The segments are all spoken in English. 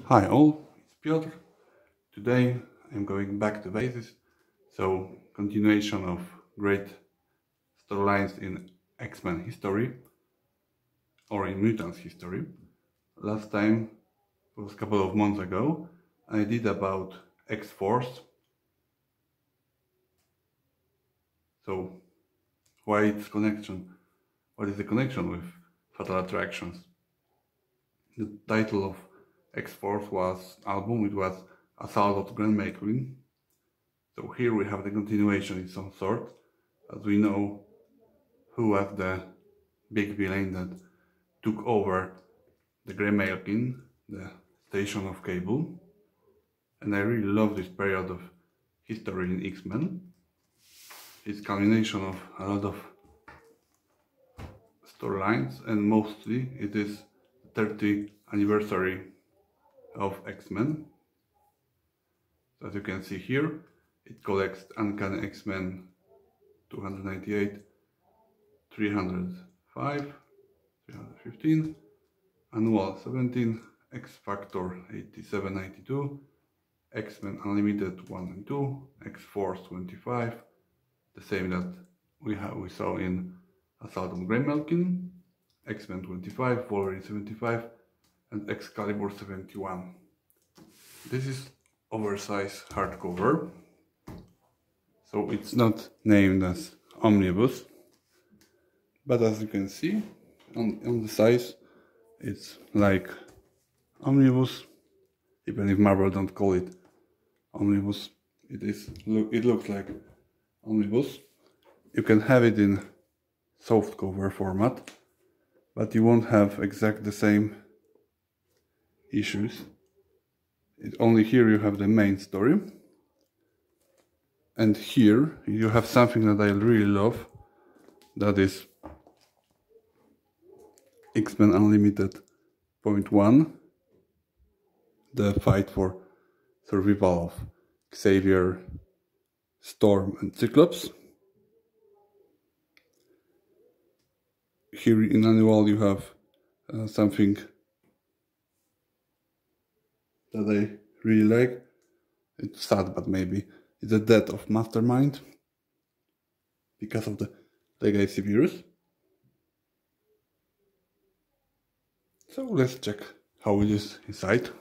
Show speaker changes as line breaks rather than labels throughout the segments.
Hi all, it's Piotr. Today I'm going back to basis, so continuation of great storylines in X-Men history or in mutants history. Last time, it was a couple of months ago, I did about X-Force. So what is the connection with Fatal Attractions? The title of X-Force was album, it was Assault of Grand Makelin. So here we have the continuation in some sort, as we know who was the big villain that took over the Greymalkin, the station of Cable. And I really love this period of history in X-Men. It's a combination of a lot of storylines, and mostly it is the 30th anniversary of X-Men. So as you can see here, it collects Uncanny X-Men 298, 305, 315, Annual 17, X-Factor 87, 92, X-Men Unlimited 1 and 2, X-Force 25, the same that we saw in Assault on Greymalkin, X-Men 25, Wolverine 75, and Excalibur 71. This is oversized hardcover, so it's not named as Omnibus, but as you can see on the size, it's like Omnibus. Even if Marvel don't call it Omnibus, it looks like Omnibus. You can have it in softcover format, but you won't have exactly the same issues. Only here you have the main story, and here you have something that I really love, that is X-Men Unlimited .1, the fight for survival of Xavier, Storm and Cyclops. Here in Annual you have something that I really like. It's sad, but maybe it's the death of Mastermind because of the legacy virus. So let's check how it is inside.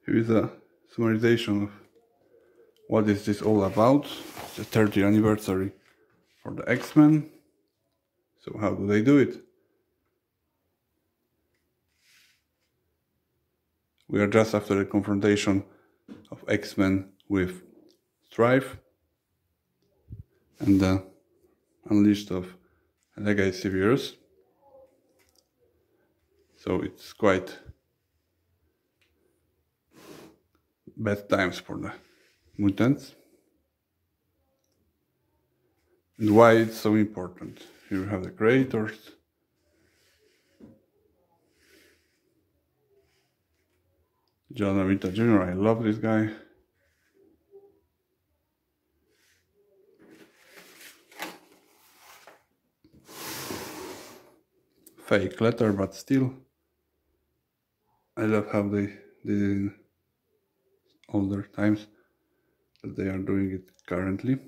Here is a summarization of what is this all about. It's the 30th anniversary for the X-Men. So how do they do it? We are just after the confrontation of X-Men with Strife and the unleashed of legacy virus. So it's quite bad times for the mutants. And why it's so important. Here we have the creators. John Romita Jr., I love this guy. Fake letter, but still. I love how they did it in older times, that they are doing it currently.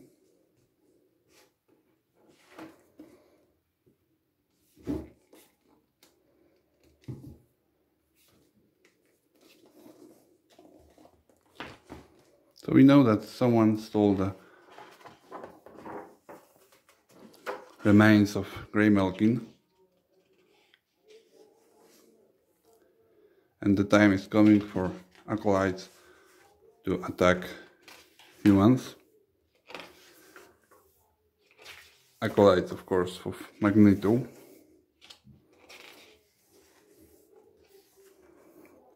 So we know that someone stole the remains of Greymalkin, and the time is coming for acolytes to attack humans. Acolytes, of course, of Magneto.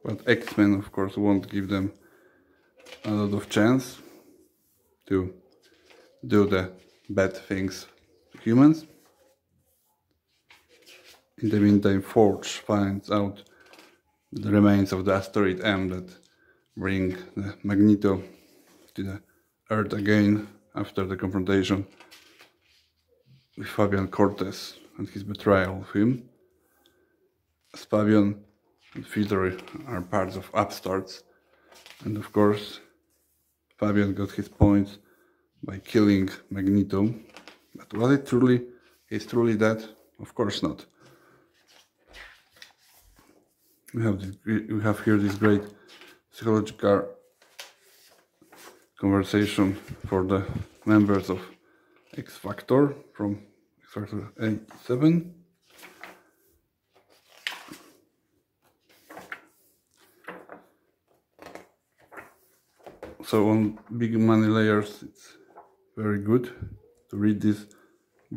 But X-Men, of course, won't give them a lot of chance to do the bad things to humans. In the meantime, Forge finds out the remains of the asteroid M that bring the Magneto to the Earth again after the confrontation with Fabian Cortez and his betrayal of him. As Fabian and Filter are parts of upstarts, and of course Fabian got his points by killing Magneto. But was it truly, is truly dead? Of course not. We have here this great psychological conversation for the members of X Factor from X Factor 87. So on big money layers, it's very good to read this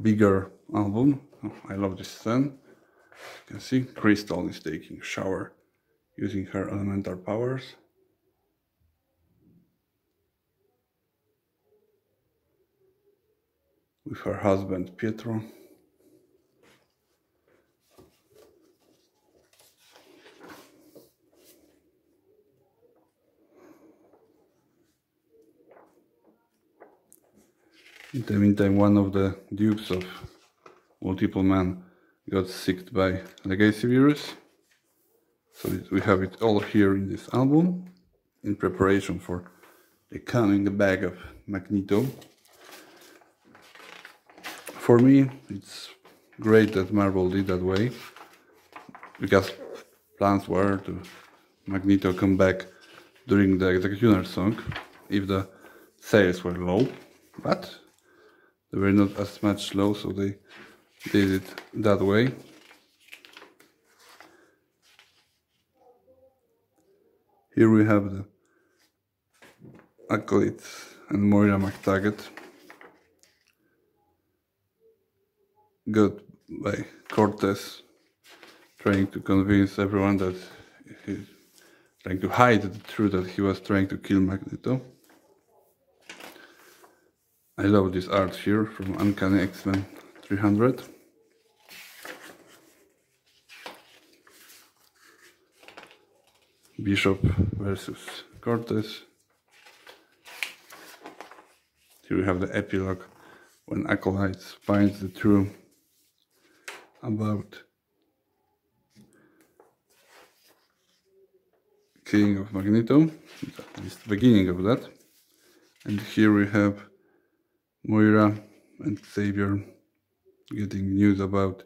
bigger album. Oh, I love this scene. You can see Crystal is taking a shower using her elemental powers. With her husband Pietro. In the meantime, one of the dupes of Multiple Man got sick by legacy virus. So we have it all here in this album, in preparation for the coming back of Magneto. For me, it's great that Marvel did that way, because plans were to Magneto come back during the Executioner song, if the sales were low, but they were not as much low, so they did it that way. Here we have the Acolytes and Moira McTaggart, got by Cortez, trying to convince everyone that he's trying to hide the truth that he was trying to kill Magneto. I love this art here from Uncanny X-Men 300. Bishop versus Cortez. Here we have the epilogue when Acolytes finds the truth about killing of Magneto, at least the beginning of that. And here we have Moira and Xavier getting news about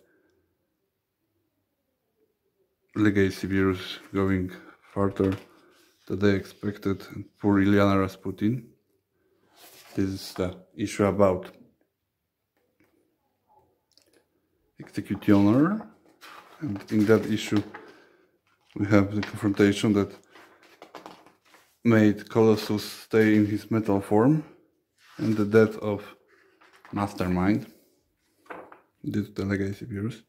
legacy virus going further than they expected, and poor Xavier Rasputin. This is the issue about Executioner, and in that issue we have the confrontation that made Colossus stay in his metal form, and the death of Mastermind due to the legacy virus.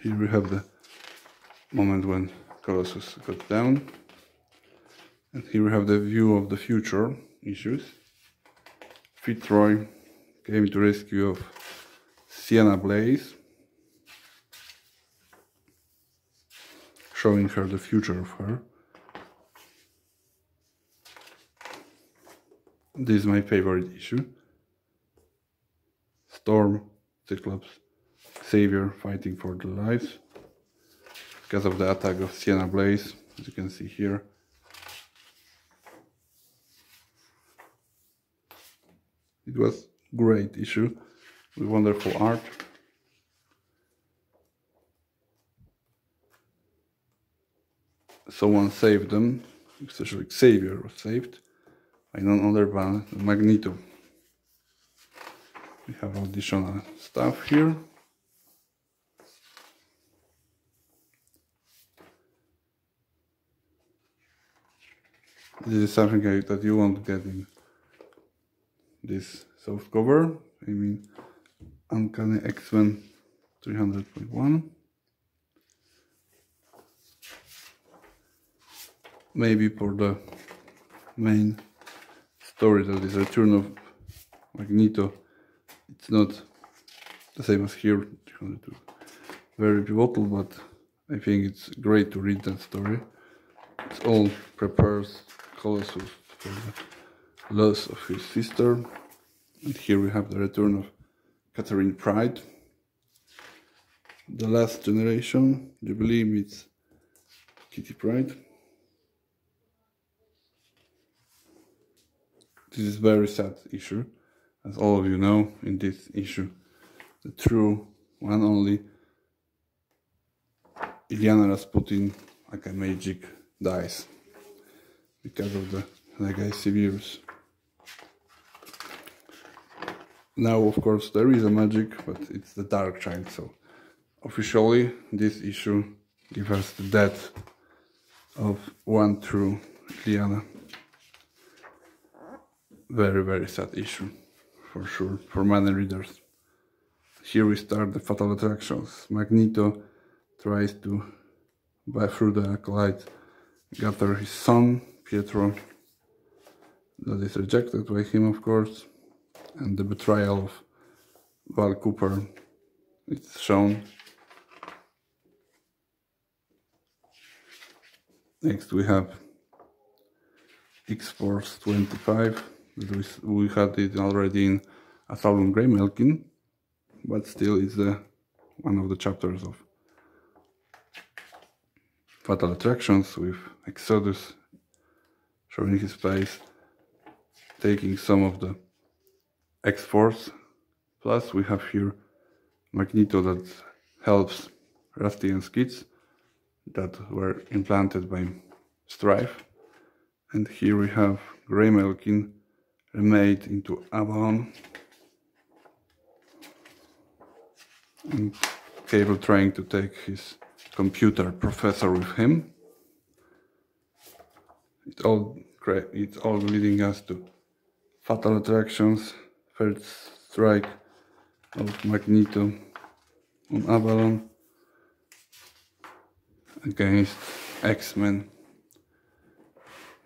Here we have the moment when Colossus got down, and here we have the view of the future issues. Fitzroy came to rescue of Sienna Blaze, showing her the future of her. This is my favorite issue. Storm, Cyclops, Xavier fighting for their lives because of the attack of Sienna Blaze, as you can see here. It was a great issue with wonderful art. Someone saved them, especially Xavier was saved by none other than Magneto. We have additional stuff here. This is something that you won't get in this soft cover. I mean, Uncanny X-Men 300.1. Maybe for the main story, that is Return of Magneto, it's not the same as here, 302. Very pivotal, but I think it's great to read that story. It all prepares Colossus for the loss of his sister. And here we have the return of Catherine Pryde. The Last Generation, Jubilee meets Kitty Pryde. This is a very sad issue, as all of you know. In this issue, the true one only Xavier Rasputin, like a magic, dies because of the legacy virus. Now, of course, there is a magic, but it's the Dark Child. So, officially, this issue gives us the death of one true Liana. Very, very sad issue, for sure, for many readers. Here we start the fatal attractions. Magneto tries to, through the acolyte, gather his son, Pietro. That is rejected by him, of course. And the betrayal of Val Cooper is shown. Next we have X-Force 25. We had it already in Asylum Greymalkin, but still it's one of the chapters of Fatal Attractions, with Exodus showing his face, taking some of the X-Force. Plus we have here Magneto that helps Rusty and Skids that were implanted by Strife. And here we have Greymalkin remade into Avalon, and Cable trying to take his computer professor with him. It's all leading us to Fatal Attractions, first strike of Magneto on Avalon against X-Men.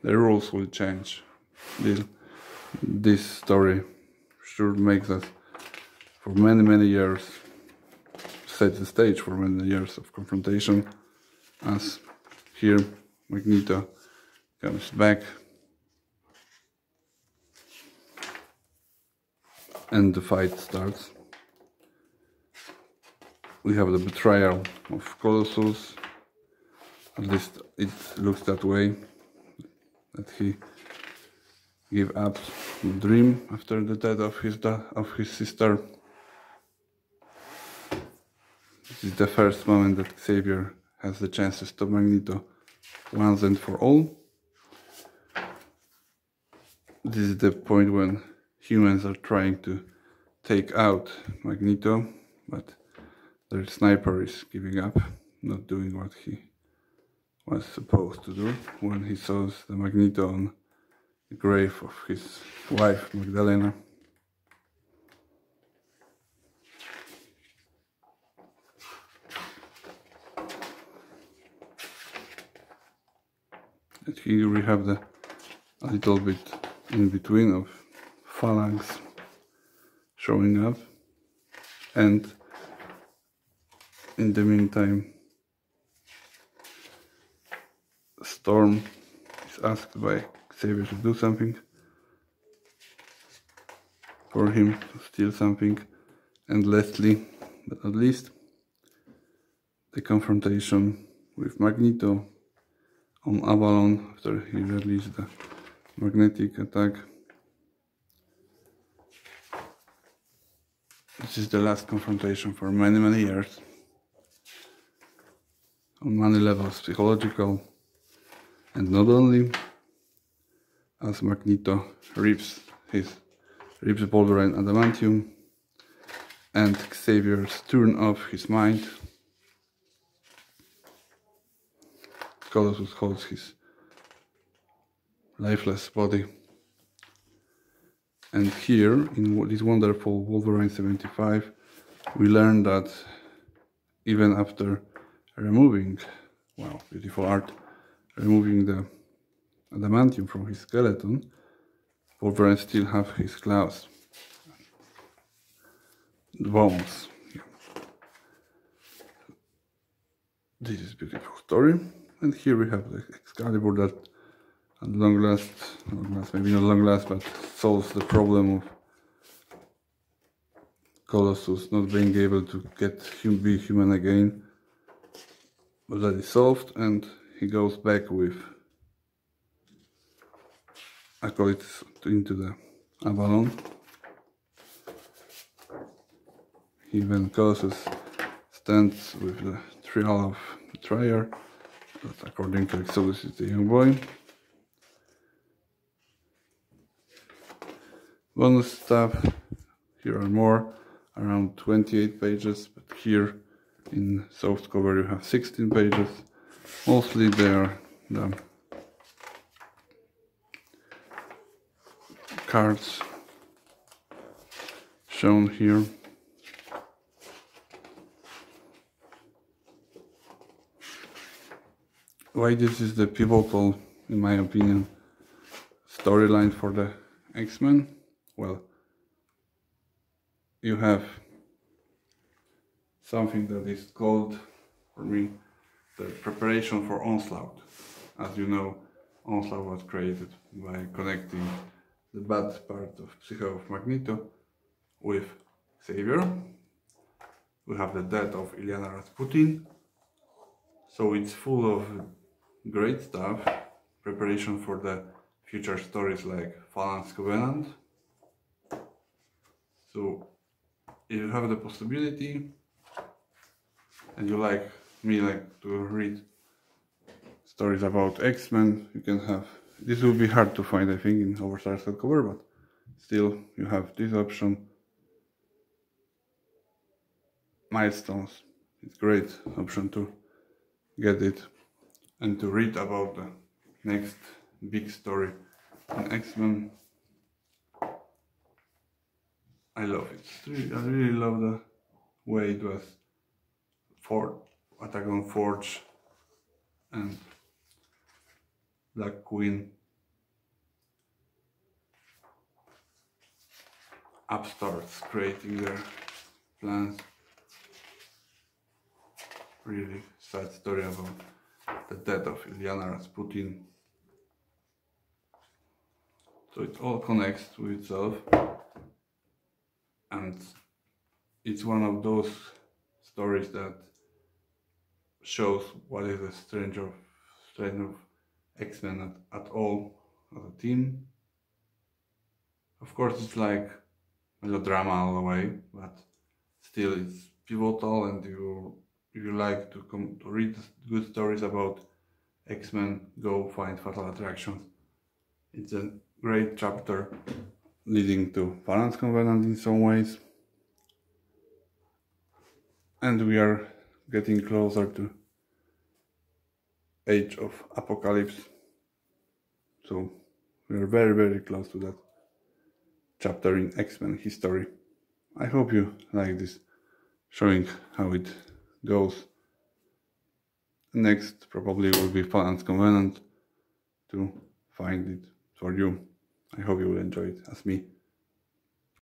The rules will change. This story sure makes us, for many years, set the stage for many years of confrontation, as here Magneto comes back and the fight starts. We have the betrayal of Colossus, at least it looks that way, that he gave up the dream after the death of his sister. This is the first moment that Xavier has the chance to stop Magneto once and for all. This is the point when humans are trying to take out Magneto, but their sniper is giving up, not doing what he was supposed to do when he saw the Magneto on the grave of his wife Magdalena. And here we have a little bit in between of Phalanx showing up, and in the meantime Storm is asked by Xavier to do something for him, to steal something, and lastly but not least, the confrontation with Magneto on Avalon after he released the magnetic attack. This is the last confrontation for many years, on many levels, psychological, and not only, as Magneto rips Wolverine adamantium, and Xavier's turn off his mind. Colossus holds his lifeless body. And here, in this wonderful Wolverine 75, we learn that even after removing, wow, beautiful art, removing the adamantium from his skeleton, Wolverine still have his claws, the bones. Yeah. This is a beautiful story. And here we have the Excalibur that at long last, maybe not long last, but solves the problem of Colossus not being able to be human again. But that is solved, and he goes back with acolytes into the Avalon. He then Colossus stands with the trial of Trier, that according to Exodus is the young boy. Bonus stuff, here are more, around 28 pages, but here in soft cover you have 16 pages. Mostly they are the cards shown here. Why this is the pivotal, in my opinion, storyline for the X-Men? Well, you have something that is called, for me, the preparation for Onslaught. As you know, Onslaught was created by connecting the bad part of Psyche of Magneto with Xavier. We have the death of Ilyana Rasputin. So it's full of great stuff, preparation for the future stories like Phalanx Covenant. So if you have the possibility and you like to read stories about X-Men, you can have, this will be hard to find I think in oversized cover, but still you have this option. Milestones, it's a great option to get it and to read about the next big story in X-Men. I love it. I really love the way it was Attack on Forge and Black Queen, upstarts creating their plans. Really sad story about the death of Ilyana Rasputin. So it all connects to itself, and it's one of those stories that shows what is the strength of X-Men at all as a team. Of course it's like melodrama all the way, but still it's pivotal, and if you like to read good stories about X-Men, go find Fatal Attractions. It's a great chapter leading to Phalanx Covenant in some ways. And we are getting closer to Age of Apocalypse. So we are very, very close to that chapter in X-Men history. I hope you like this, showing how it goes. Next probably will be Phalanx Covenant to find it for you. I hope you will enjoy it as me.